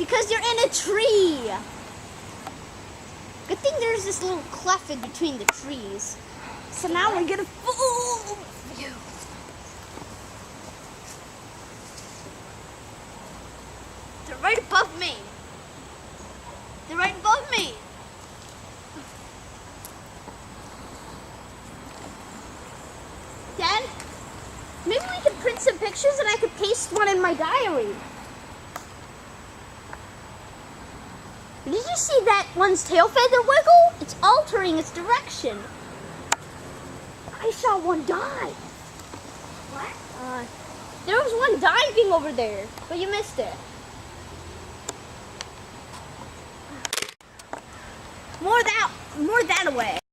Because you're in a tree. Good thing there's this little cleft in between the trees. So now we're gonna full view. They're right above me. They're right above me. Dad, maybe we could print some pictures and I could paste one in my diary. Did you see that one's tail feather wiggle? It's altering its direction. I saw one dive. What? There was one diving over there, but you missed it. More that away.